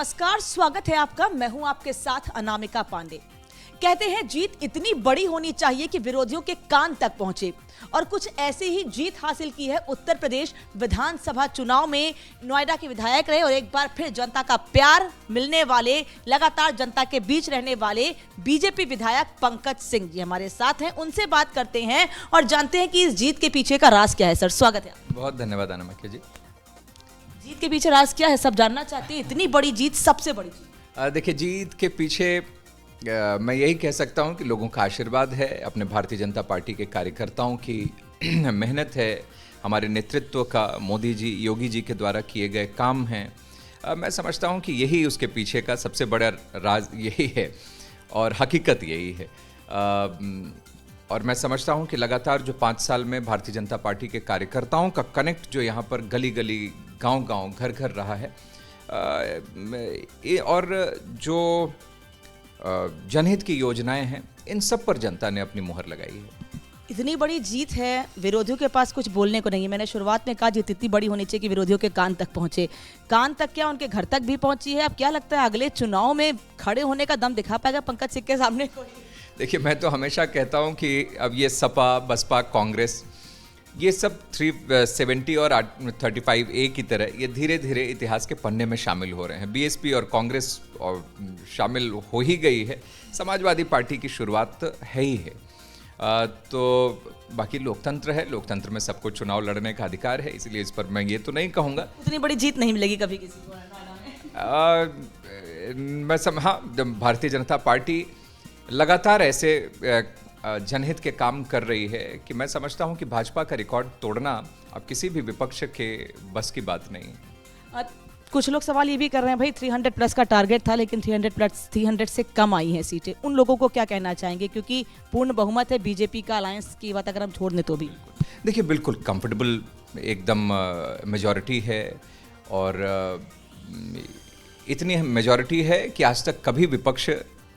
नमस्कार, स्वागत है आपका। मैं हूं आपके साथ अनामिका पांडे। कहते हैं जीत इतनी बड़ी होनी चाहिए कि विरोधियों के कान तक पहुंचे, और कुछ ऐसी ही जीत हासिल की है उत्तर प्रदेश विधानसभा चुनाव में। नोएडा के विधायक रहे और एक बार फिर जनता का प्यार मिलने वाले, लगातार जनता के बीच रहने वाले बीजेपी विधायक पंकज सिंह जी हमारे साथ हैं। उनसे बात करते हैं और जानते हैं कि इस जीत के पीछे का राज क्या है। सर, स्वागत है। बहुत धन्यवाद अनामिका जी। जीत के पीछे राज क्या है, सब जानना चाहते हैं। इतनी बड़ी जीत, सबसे बड़ी जीत। देखिए, जीत के पीछे मैं यही कह सकता हूं कि लोगों का आशीर्वाद है, अपने भारतीय जनता पार्टी के कार्यकर्ताओं की मेहनत है, हमारे नेतृत्व का, मोदी जी, योगी जी के द्वारा किए गए काम हैं। मैं समझता हूं कि यही उसके पीछे का सबसे बड़ा राज यही है और हकीकत यही है। और मैं समझता हूं कि लगातार जो 5 साल में भारतीय जनता पार्टी के कार्यकर्ताओं का कनेक्ट जो यहाँ पर गली गली, गांव-गांव, घर-घर रहा है, और जो जनहित की योजनाएं हैं, इन सब पर जनता ने अपनी मुहर लगाई है। इतनी बड़ी जीत है, विरोधियों के पास कुछ बोलने को नहीं है। मैंने शुरुआत में कहा जीत इतनी बड़ी होनी चाहिए कि विरोधियों के कान तक पहुंचे। कान तक क्या, उनके घर तक भी पहुंची है। अब क्या लगता है अगले चुनाव में खड़े होने का दम दिखा पाएगा पंकज सिंह के सामने कोई? देखिए, मैं तो हमेशा कहता हूं कि अब ये सपा, बसपा, कांग्रेस, ये सब 370 और 35 ए की तरह ये धीरे धीरे इतिहास के पन्ने में शामिल हो रहे हैं। बीएसपी और कांग्रेस और शामिल हो ही गई है, समाजवादी पार्टी की शुरुआत है ही है। तो बाकी लोकतंत्र है, लोकतंत्र में सबको चुनाव लड़ने का अधिकार है, इसलिए इस पर मैं ये तो नहीं कहूँगा। इतनी बड़ी जीत नहीं मिलेगी कभी किसी को। भारतीय जनता पार्टी लगातार ऐसे जनहित के काम कर रही है कि मैं समझता हूं कि भाजपा का रिकॉर्ड तोड़ना अब किसी भी विपक्ष के बस की बात नहीं। कुछ लोग सवाल ये भी कर रहे हैं, भाई 300 प्लस का टारगेट था, लेकिन 300 से कम आई हैं सीटें। उन लोगों को क्या कहना चाहेंगे, क्योंकि पूर्ण बहुमत है बीजेपी का, अलायंस की बात अगर हम छोड़ दें तो भी? देखिए, बिल्कुल कंफर्टेबल एकदम मेजॉरिटी है, और इतनी मेजॉरिटी है कि आज तक कभी विपक्ष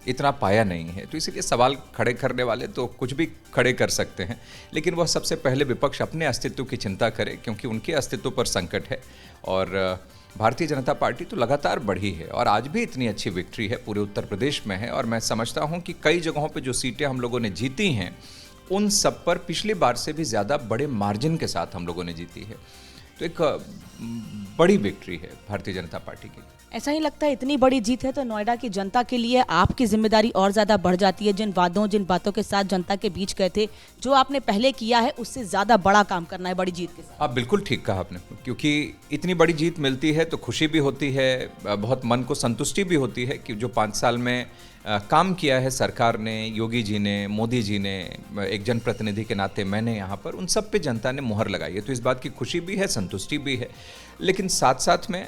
इतना पाया नहीं है। तो इसीलिए सवाल खड़े करने वाले तो कुछ भी खड़े कर सकते हैं, लेकिन वह सबसे पहले विपक्ष अपने अस्तित्व की चिंता करे, क्योंकि उनके अस्तित्व पर संकट है। और भारतीय जनता पार्टी तो लगातार बढ़ी है और आज भी इतनी अच्छी विक्ट्री है, पूरे उत्तर प्रदेश में है। और मैं समझता हूं कि कई जगहों पे जो सीटें हम लोगों ने जीती हैं, उन सब पर पिछली बार से भी ज़्यादा बड़े मार्जिन के साथ हम लोगों ने जीती है। तो एक बड़ी विक्ट्री है भारतीय जनता पार्टी की। ऐसा ही लगता है इतनी बड़ी जीत है तो नोएडा की जनता के लिए आपकी जिम्मेदारी और ज़्यादा बढ़ जाती है। जिन बातों के साथ जनता के बीच गए थे, जो आपने पहले किया है उससे ज़्यादा बड़ा काम करना है बड़ी जीत के साथ। आप बिल्कुल ठीक कहा आपने, क्योंकि इतनी बड़ी जीत मिलती है तो खुशी भी होती है, बहुत मन को संतुष्टि भी होती है कि जो 5 साल में काम किया है सरकार ने, योगी जी ने, मोदी जी ने, एक जनप्रतिनिधि के नाते मैंने यहाँ पर, उन सब पे जनता ने मुहर लगाई है। तो इस बात की खुशी भी है, संतुष्टि भी है। लेकिन साथ साथ में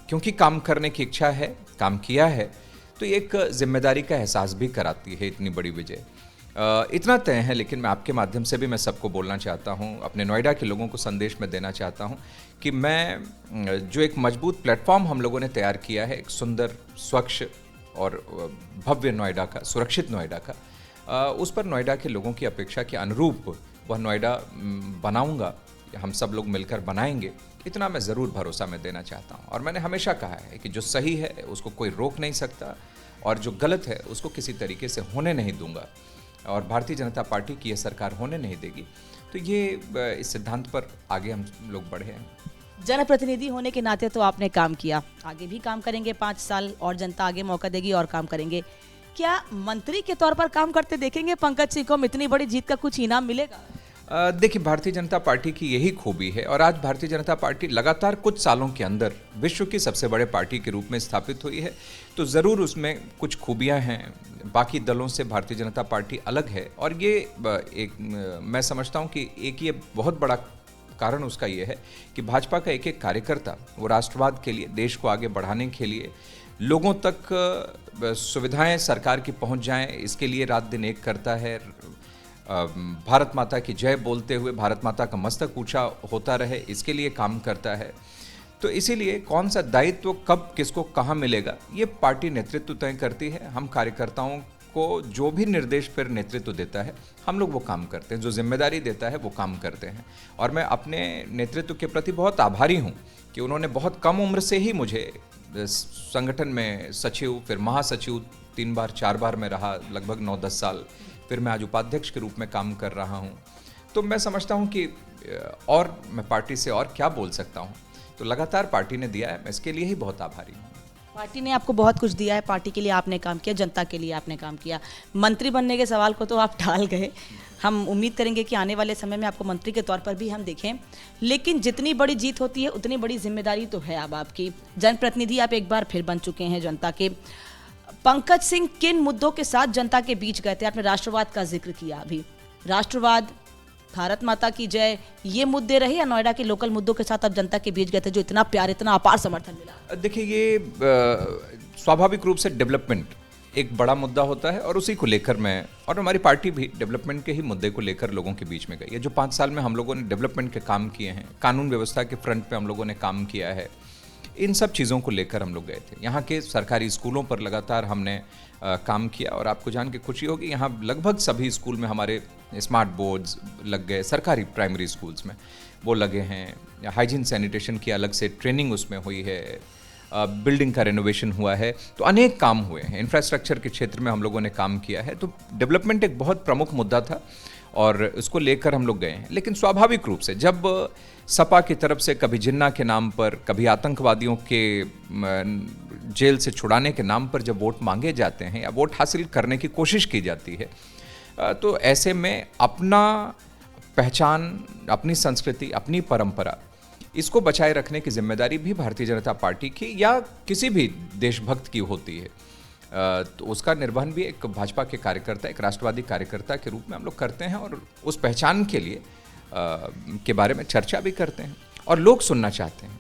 क्योंकि काम करने की इच्छा है, काम किया है, तो एक जिम्मेदारी का एहसास भी कराती है इतनी बड़ी विजय। इतना तय है, लेकिन मैं आपके माध्यम से भी मैं सबको बोलना चाहता हूँ, अपने नोएडा के लोगों को संदेश में देना चाहता हूँ कि मैं जो एक मजबूत प्लेटफॉर्म हम लोगों ने तैयार किया है, एक सुंदर, स्वच्छ और भव्य नोएडा का, सुरक्षित नोएडा का, उस पर नोएडा के लोगों की अपेक्षा के अनुरूप वह नोएडा बनाऊंगा, हम सब लोग मिलकर बनाएंगे, इतना मैं ज़रूर भरोसा में देना चाहता हूं। और मैंने हमेशा कहा है कि जो सही है उसको कोई रोक नहीं सकता, और जो गलत है उसको किसी तरीके से होने नहीं दूंगा, और भारतीय जनता पार्टी की यह सरकार होने नहीं देगी। तो ये इस सिद्धांत पर आगे हम लोग बढ़े हैं। जनप्रतिनिधि होने के नाते तो आपने काम किया, आगे भी काम करेंगे 5 साल, और जनता आगे मौका देगी और काम करेंगे। क्या मंत्री के तौर पर काम करते देखेंगे पंकज सिंह को? इतनी बड़ी जीत का कुछ इनाम मिलेगा? देखिए, भारतीय जनता पार्टी की यही खूबी है, और आज भारतीय जनता पार्टी लगातार कुछ सालों के अंदर विश्व की सबसे बड़े पार्टी के रूप में स्थापित हुई है। तो ज़रूर उसमें कुछ खूबियां हैं, बाकी दलों से भारतीय जनता पार्टी अलग है। और ये एक, मैं समझता हूं कि एक ये बहुत बड़ा कारण उसका ये है कि भाजपा का एक एक कार्यकर्ता वो राष्ट्रवाद के लिए, देश को आगे बढ़ाने के लिए, लोगों तक सुविधाएं सरकार की पहुंच जाएं, इसके लिए रात दिन एक करता है। भारत माता की जय बोलते हुए भारत माता का मस्तक ऊंचा होता रहे, इसके लिए काम करता है। तो इसीलिए कौन सा दायित्व कब किसको कहाँ मिलेगा, ये पार्टी नेतृत्व तय करती है। हम कार्यकर्ताओं को जो भी निर्देश फिर नेतृत्व देता है हम लोग वो काम करते हैं, जो जिम्मेदारी देता है वो काम करते हैं। और मैं अपने नेतृत्व के प्रति बहुत आभारी हूँ कि उन्होंने बहुत कम उम्र से ही मुझे संगठन में सचिव, फिर महासचिव 3 बार 4 बार में रहा, लगभग 9-10 साल, फिर मैं आज उपाध्यक्ष के रूप में काम कर रहा हूँ। तो मैं समझता हूँ कि और मैं पार्टी से और क्या बोल सकता हूँ। तो लगातार पार्टी ने दिया है, मैं इसके लिए ही बहुत आभारी हूँ। पार्टी ने आपको बहुत कुछ दिया है, पार्टी के लिए आपने काम किया, जनता के लिए आपने काम किया। मंत्री बनने के सवाल को तो आप टाल गए, हम उम्मीद करेंगे कि आने वाले समय में आपको मंत्री के तौर पर भी हम देखें। लेकिन जितनी बड़ी जीत होती है उतनी बड़ी जिम्मेदारी तो है अब आपकी। जनप्रतिनिधि आप एक बार फिर बन चुके हैं जनता के। पंकज सिंह किन मुद्दों के साथ जनता के बीच गए थे? आपने राष्ट्रवाद का जिक्र किया अभी, राष्ट्रवाद, भारत माता की जय, ये मुद्दे रहे या नोएडा के लोकल मुद्दों के साथ आप जनता के बीच गए थे जो इतना प्यार, इतना अपार समर्थन मिला? देखिए, ये स्वाभाविक रूप से डेवलपमेंट एक बड़ा मुद्दा होता है और उसी को लेकर मैं और हमारी पार्टी भी डेवलपमेंट के ही मुद्दे को लेकर लोगों के बीच में गई है। जो 5 साल में हम लोगों ने डेवलपमेंट के काम किए हैं, कानून व्यवस्था के फ्रंट पे हम लोगों ने काम किया है, इन सब चीज़ों को लेकर हम लोग गए थे। यहाँ के सरकारी स्कूलों पर लगातार हमने काम किया और आपको जान के खुशी होगी, यहाँ लगभग सभी स्कूल में हमारे स्मार्ट बोर्ड्स लग गए, सरकारी प्राइमरी स्कूल्स में वो लगे हैं। हाइजीन सैनिटेशन की अलग से ट्रेनिंग उसमें हुई है, बिल्डिंग का रेनोवेशन हुआ है, तो अनेक काम हुए हैं। इंफ्रास्ट्रक्चर के क्षेत्र में हम लोगों ने काम किया है। तो डेवलपमेंट एक बहुत प्रमुख मुद्दा था और उसको लेकर हम लोग गए हैं। लेकिन स्वाभाविक रूप से जब सपा की तरफ से कभी जिन्ना के नाम पर, कभी आतंकवादियों के जेल से छुड़ाने के नाम पर जब वोट मांगे जाते हैं या वोट हासिल करने की कोशिश की जाती है, तो ऐसे में अपना पहचान, अपनी संस्कृति, अपनी परंपरा, इसको बचाए रखने की जिम्मेदारी भी भारतीय जनता पार्टी की या किसी भी देशभक्त की होती है। तो उसका निर्वहन भी एक भाजपा के कार्यकर्ता, एक राष्ट्रवादी कार्यकर्ता के रूप में हम लोग करते हैं और उस पहचान के लिए के बारे में चर्चा भी करते हैं और लोग सुनना चाहते हैं।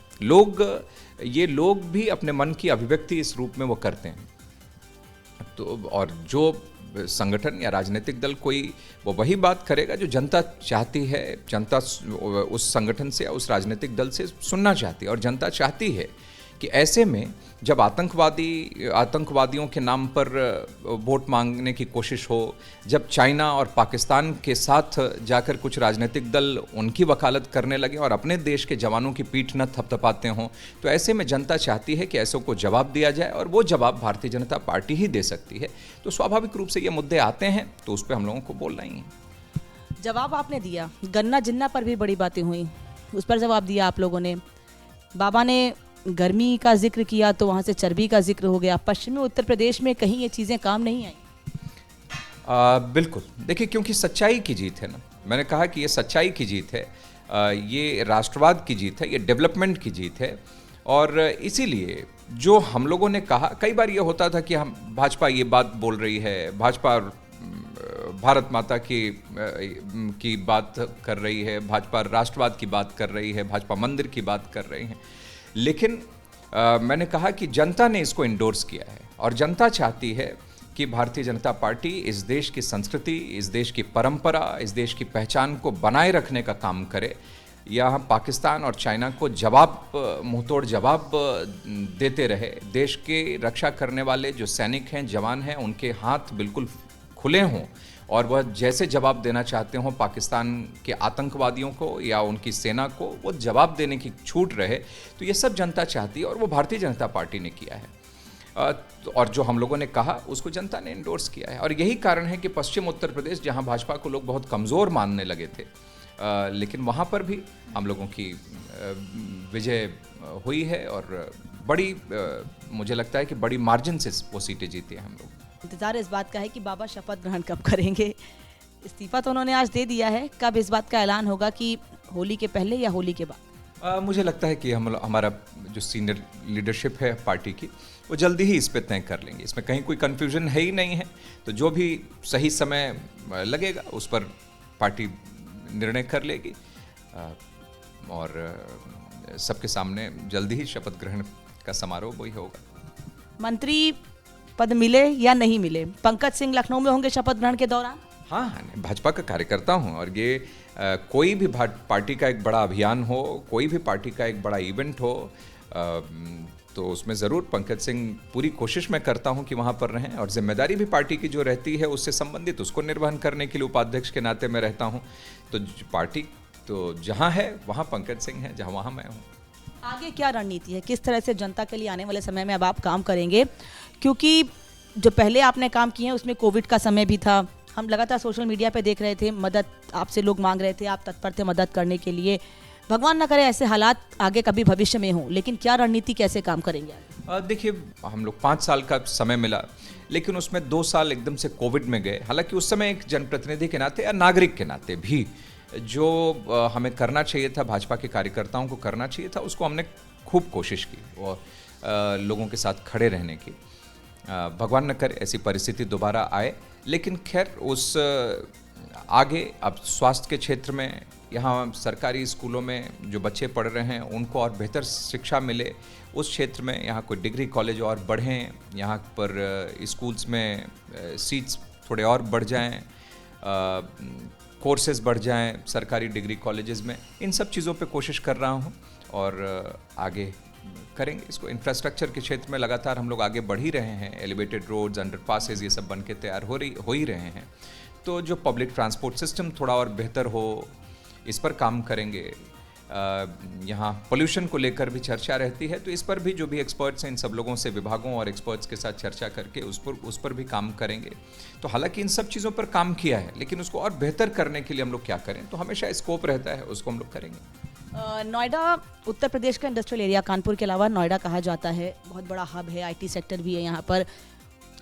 लोग भी अपने मन की अभिव्यक्ति इस रूप में वो करते हैं। तो और जो संगठन या राजनीतिक दल कोई वो वही बात करेगा जो जनता चाहती है, जनता उस संगठन से या उस राजनीतिक दल से सुनना चाहती है। और जनता चाहती है कि ऐसे में जब आतंकवादियों के नाम पर वोट मांगने की कोशिश हो, जब चाइना और पाकिस्तान के साथ जाकर कुछ राजनीतिक दल उनकी वकालत करने लगे और अपने देश के जवानों की पीठ न थपथपाते हों, तो ऐसे में जनता चाहती है कि ऐसों को जवाब दिया जाए और वो जवाब भारतीय जनता पार्टी ही दे सकती है। तो स्वाभाविक रूप से ये मुद्दे आते हैं तो उस पर हम लोगों को बोलना ही है। जवाब आपने दिया, गन्ना जिन्ना पर भी बड़ी बातें हुई, उस पर जवाब दिया आप लोगों ने। बाबा ने गर्मी का जिक्र किया तो वहाँ से चर्बी का जिक्र हो गया। पश्चिमी उत्तर प्रदेश में कहीं ये चीज़ें काम नहीं आई? बिल्कुल, देखिए, क्योंकि सच्चाई की जीत है ना, मैंने कहा कि ये सच्चाई की जीत है, ये राष्ट्रवाद की जीत है, ये डेवलपमेंट की जीत है। और इसीलिए जो हम लोगों ने कहा, कई बार ये होता था कि हम भाजपा ये बात बोल रही है, भाजपा भारत माता की बात कर रही है, भाजपा राष्ट्रवाद की बात कर रही है, भाजपा मंदिर की बात कर रही है। लेकिन मैंने कहा कि जनता ने इसको इंडोर्स किया है और जनता चाहती है कि भारतीय जनता पार्टी इस देश की संस्कृति, इस देश की परंपरा, इस देश की पहचान को बनाए रखने का काम करे। यहाँ पाकिस्तान और चाइना को मुंहतोड़ जवाब देते रहे। देश के रक्षा करने वाले जो सैनिक हैं, जवान हैं, उनके हाथ बिल्कुल खुले हों और वह जैसे जवाब देना चाहते हों पाकिस्तान के आतंकवादियों को या उनकी सेना को, वो जवाब देने की छूट रहे। तो ये सब जनता चाहती है और वो भारतीय जनता पार्टी ने किया है। और जो हम लोगों ने कहा उसको जनता ने इंडोर्स किया है। और यही कारण है कि पश्चिम उत्तर प्रदेश, जहां भाजपा को लोग बहुत कमज़ोर मानने लगे थे, लेकिन वहां पर भी हम लोगों की विजय हुई है और बड़ी, मुझे लगता है कि बड़ी मार्जिन से वो सीटें जीती हैं हम लोग। इंतजार इस बात का है कि बाबा शपथ ग्रहण कब करेंगे? इस्तीफा तो उन्होंने आज दे दिया है, कब इस बात का ऐलान होगा कि होली के पहले या होली के बाद? मुझे लगता है कि हमारा जो सीनियर लीडरशिप है पार्टी की, वो जल्दी ही इस पे तय कर लेंगे। इसमें कहीं कोई कन्फ्यूजन है ही नहीं है। तो जो भी सही समय लगेगा उस पर पार्टी निर्णय कर लेगी और सबके सामने जल्दी ही शपथ ग्रहण का समारोह वही होगा। मंत्री पद मिले या नहीं मिले, पंकज सिंह लखनऊ में होंगे शपथ ग्रहण के दौरान? हाँ, भाजपा का कार्यकर्ता हूँ और ये कोई भी पार्टी का एक बड़ा अभियान हो, कोई भी पार्टी का एक बड़ा इवेंट हो, तो उसमें ज़रूर पंकज सिंह पूरी कोशिश मैं करता हूं कि वहां पर रहें, और जिम्मेदारी भी पार्टी की जो रहती है उससे संबंधित उसको निर्वहन करने के लिए उपाध्यक्ष के नाते मैं रहता हूं। तो पार्टी तो जहां है वहां पंकज सिंह है, जहां वहां मैं हूं। आगे क्या रणनीति है, किस तरह से जनता के लिए आने वाले समय में अब आप काम करेंगे? क्योंकि जो पहले आपने काम किए हैं उसमें कोविड का समय भी था, हम लगातार सोशल मीडिया पे देख रहे थे, मदद आपसे लोग मांग रहे थे, आप तत्पर थे मदद करने के लिए। भगवान ना करे ऐसे हालात आगे कभी भविष्य में हों, लेकिन क्या रणनीति, कैसे काम करेंगे आगे? देखिए, हम लोग 5 साल का समय मिला, लेकिन उसमें 2 साल एकदम से कोविड में गए। हालांकि उस समय एक जनप्रतिनिधि के नाते या नागरिक के नाते भी जो हमें करना चाहिए था, भाजपा के कार्यकर्ताओं को करना चाहिए था, उसको हमने खूब कोशिश की और लोगों के साथ खड़े रहने की। भगवान न करे ऐसी परिस्थिति दोबारा आए, लेकिन खैर उस आगे अब स्वास्थ्य के क्षेत्र में, यहाँ सरकारी स्कूलों में जो बच्चे पढ़ रहे हैं उनको और बेहतर शिक्षा मिले, उस क्षेत्र में यहाँ कोई डिग्री कॉलेज और बढ़ें, यहाँ पर स्कूल्स में सीट्स थोड़े और बढ़ जाएं, कोर्सेज बढ़ जाएं सरकारी डिग्री कॉलेजेस में। इन सब चीज़ों पे कोशिश कर रहा हूँ और आगे करेंगे इसको। इंफ्रास्ट्रक्चर के क्षेत्र में लगातार हम लोग आगे बढ़ ही रहे हैं, एलिवेटेड रोड्स, अंडरपासेस, ये सब बन के तैयार हो ही रहे हैं। तो जो पब्लिक ट्रांसपोर्ट सिस्टम थोड़ा और बेहतर हो, इस पर काम करेंगे। यहाँ पोल्यूशन को लेकर भी चर्चा रहती है, तो इस पर भी जो भी एक्सपर्ट्स हैं, इन सब लोगों से, विभागों और एक्सपर्ट्स के साथ चर्चा करके उस पर भी काम करेंगे। तो हालांकि इन सब चीज़ों पर काम किया है, लेकिन उसको और बेहतर करने के लिए हम लोग क्या करें, तो हमेशा स्कोप रहता है, उसको हम लोग करेंगे। नोएडा उत्तर प्रदेश का इंडस्ट्रियल एरिया, कानपुर के अलावा नोएडा कहा जाता है, बहुत बड़ा हब है, आईटी सेक्टर भी है यहाँ पर।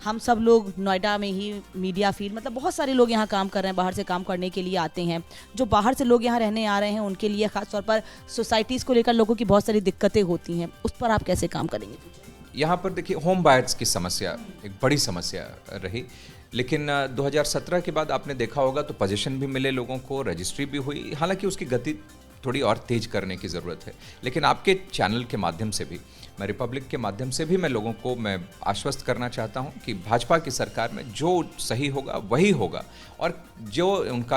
हम सब लोग नोएडा में ही मीडिया फील्ड, मतलब बहुत सारे लोग यहाँ काम कर रहे हैं, बाहर से काम करने के लिए आते हैं। जो बाहर से लोग यहाँ रहने आ रहे हैं उनके लिए खासतौर पर सोसाइटीज़ को लेकर लोगों की बहुत सारी दिक्कतें होती हैं, उस पर आप कैसे काम करेंगे? यहाँ पर देखिए, होम बायर्स की समस्या एक बड़ी समस्या रही, लेकिन 2017 के बाद आपने देखा होगा तो पोजीशन भी मिले लोगों को, रजिस्ट्री भी हुई। हालांकि उसकी गति थोड़ी और तेज करने की ज़रूरत है, लेकिन आपके चैनल के माध्यम से भी, मैं रिपब्लिक के माध्यम से भी मैं लोगों को मैं आश्वस्त करना चाहता हूं कि भाजपा की सरकार में जो सही होगा वही होगा, और जो उनका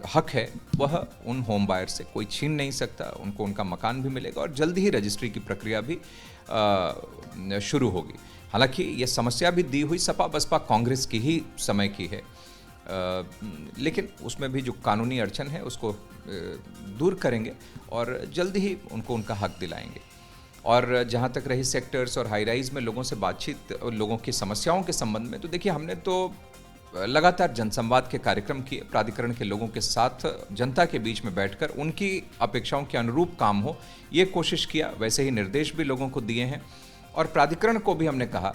हक है वह उन होम बायर से कोई छीन नहीं सकता। उनको उनका मकान भी मिलेगा और जल्द ही रजिस्ट्री की प्रक्रिया भी शुरू होगी। हालांकि ये समस्या भी दी हुई सपा बसपा कांग्रेस की ही समय की है, लेकिन उसमें भी जो कानूनी अड़चन है उसको दूर करेंगे और जल्द ही उनको उनका हक दिलाएंगे। और जहाँ तक रही सेक्टर्स और हाई राइज में लोगों से बातचीत, लोगों की समस्याओं के संबंध में, तो देखिए हमने तो लगातार जनसंवाद के कार्यक्रम किए, प्राधिकरण के लोगों के साथ जनता के बीच में बैठकर उनकी अपेक्षाओं के अनुरूप काम हो, ये कोशिश किया। वैसे ही निर्देश भी लोगों को दिए हैं, और प्राधिकरण को भी हमने कहा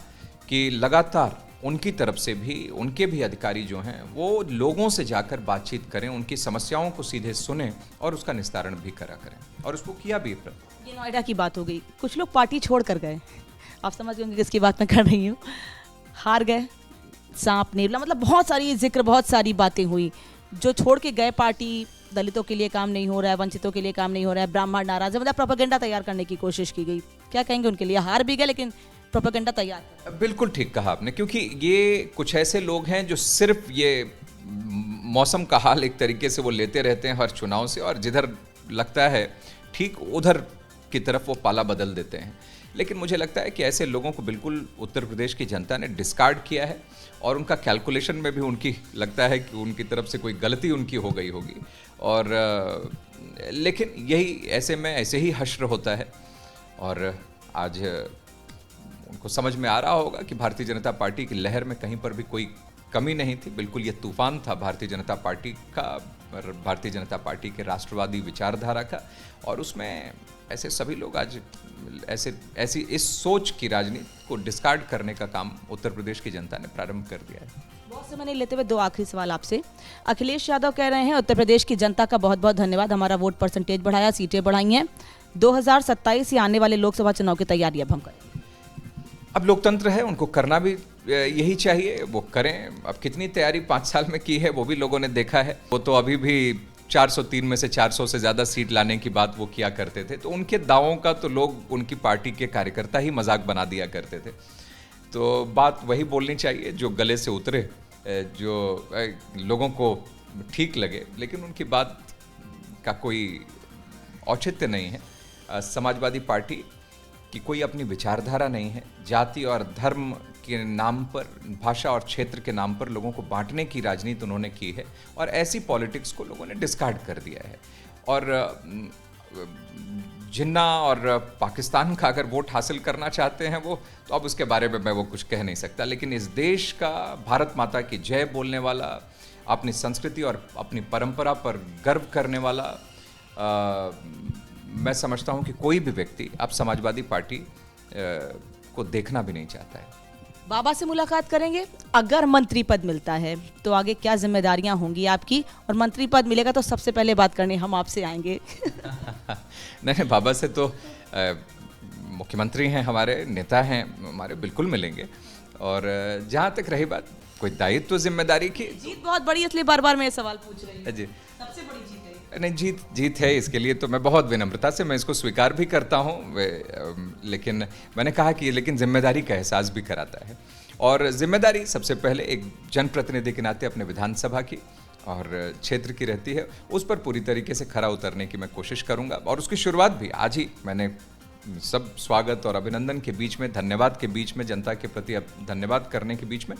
कि लगातार उनकी तरफ से भी, उनके भी अधिकारी जो हैं वो लोगों से जाकर बातचीत करें, उनकी समस्याओं को सीधे सुने और उसका निस्तारण भी करा करें, और उसको किया भी। ये नोएडा की बात हो गई, कुछ लोग पार्टी छोड़ कर गए, आप समझ गए होंगे किसकी बात मैं कर रही हूँ। हार गए, सांप नेवला, मतलब बहुत सारी जिक्र, बहुत सारी बातें हुई। जो छोड़ के गए पार्टी, दलितों के लिए काम नहीं हो रहा है, वंचितों के लिए काम नहीं हो रहा है, ब्राह्मण नाराज है, मतलब प्रोपेगेंडा तैयार करने की कोशिश की गई। क्या कहेंगे उनके लिए? हार भी गए लेकिन प्रोपेगेंडा तैयार। बिल्कुल ठीक कहा आपने, क्योंकि ये कुछ ऐसे लोग हैं जो सिर्फ ये मौसम का हाल एक तरीके से वो लेते रहते हैं हर चुनाव से, और जिधर लगता है ठीक उधर की तरफ वो पाला बदल देते हैं। लेकिन मुझे लगता है कि ऐसे लोगों को बिल्कुल उत्तर प्रदेश की जनता ने डिस्कार्ड किया है, और उनका कैलकुलेशन में भी उनकी लगता है कि उनकी तरफ से कोई गलती उनकी हो गई होगी। और लेकिन यही ऐसे में ऐसे ही हश्र होता है, और आज उनको समझ में आ रहा होगा कि भारतीय जनता पार्टी की लहर में कहीं पर भी कोई कमी नहीं थी। बिल्कुल ये तूफान था भारतीय जनता पार्टी का, भारतीय जनता पार्टी के राष्ट्रवादी विचारधारा का, और उसमें ऐसे सभी लोग आज ऐसी इस सोच की राजनीति को डिस्कार्ड करने का काम उत्तर प्रदेश की जनता ने प्रारंभ कर दिया है। बहुत समय नहीं लेते हुए 2 आखिरी सवाल आपसे। अखिलेश यादव कह रहे हैं उत्तर प्रदेश की जनता का बहुत बहुत धन्यवाद, हमारा वोट परसेंटेज बढ़ाया, सीटें बढ़ाई हैं। 2027 या आने वाले लोकसभा चुनाव की तैयारी अब हम करें। अब लोकतंत्र है, उनको करना भी यही चाहिए, वो करें। अब कितनी तैयारी 5 साल में की है वो भी लोगों ने देखा है। वो तो अभी भी 403 में से 400 से ज़्यादा सीट लाने की बात वो किया करते थे, तो उनके दावों का तो लोग, उनकी पार्टी के कार्यकर्ता ही मजाक बना दिया करते थे। तो बात वही बोलनी चाहिए जो गले से उतरे, जो लोगों को ठीक लगे, लेकिन उनकी बात का कोई औचित्य नहीं है। समाजवादी पार्टी कि कोई अपनी विचारधारा नहीं है। जाति और धर्म के नाम पर, भाषा और क्षेत्र के नाम पर लोगों को बांटने की राजनीति उन्होंने की है और ऐसी पॉलिटिक्स को लोगों ने डिस्कार्ड कर दिया है। और जिन्ना और पाकिस्तान का अगर वोट हासिल करना चाहते हैं वो, तो अब उसके बारे में मैं वो कुछ कह नहीं सकता, लेकिन इस देश का भारत माता की जय बोलने वाला, अपनी संस्कृति और अपनी परंपरा पर गर्व करने वाला, मैं समझता हूं कि कोई भी व्यक्ति अब समाजवादी पार्टी को देखना भी नहीं चाहता है। बाबा से मुलाकात करेंगे। अगर मंत्री पद मिलता है तो आगे क्या जिम्मेदारियां होंगी आपकी, और मंत्री पद मिलेगा तो सबसे पहले बात करने हम आपसे आएंगे। नहीं, बाबा से तो मुख्यमंत्री हैं, हमारे नेता हैं हमारे, बिल्कुल मिलेंगे। और जहाँ तक रही बात कोई दायित्व जिम्मेदारी की, जीत बहुत बड़ी, इसलिए बार बार मैं ये सवाल पूछ रही हूँ। जी, सबसे बड़ी जीत है। नहीं, जीत है, इसके लिए तो मैं बहुत विनम्रता से मैं इसको स्वीकार भी करता हूँ, लेकिन मैंने कहा कि लेकिन जिम्मेदारी का एहसास भी कराता है। और जिम्मेदारी सबसे पहले एक जनप्रतिनिधि के नाते अपने विधानसभा की और क्षेत्र की रहती है, उस पर पूरी तरीके से खरा उतरने की मैं कोशिश करूँगा। और उसकी शुरुआत भी आज ही मैंने सब स्वागत और अभिनंदन के बीच में, धन्यवाद के बीच में, जनता के प्रति धन्यवाद करने के बीच में,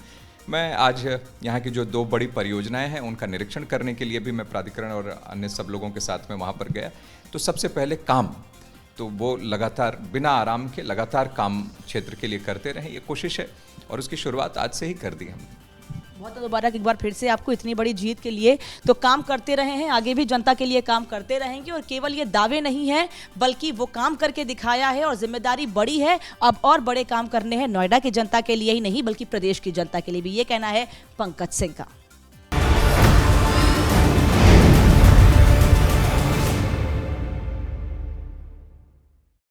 मैं आज यहाँ की जो 2 बड़ी परियोजनाएं हैं उनका निरीक्षण करने के लिए भी मैं प्राधिकरण और अन्य सब लोगों के साथ में वहाँ पर गया। तो सबसे पहले काम, तो वो लगातार बिना आराम के लगातार काम क्षेत्र के लिए करते रहें, ये कोशिश है और उसकी शुरुआत आज से ही कर दी हमने। बहुत दोबारा एक बार फिर से आपको इतनी बड़ी जीत के लिए तो काम करते रहे हैं, आगे भी जनता के लिए काम करते रहेंगे। और केवल ये दावे नहीं है बल्कि वो काम करके दिखाया है और जिम्मेदारी बड़ी है। अब और बड़े काम करने हैं नोएडा की जनता के लिए ही नहीं बल्कि प्रदेश की जनता के लिए भी, ये कहना है पंकज सिंह का।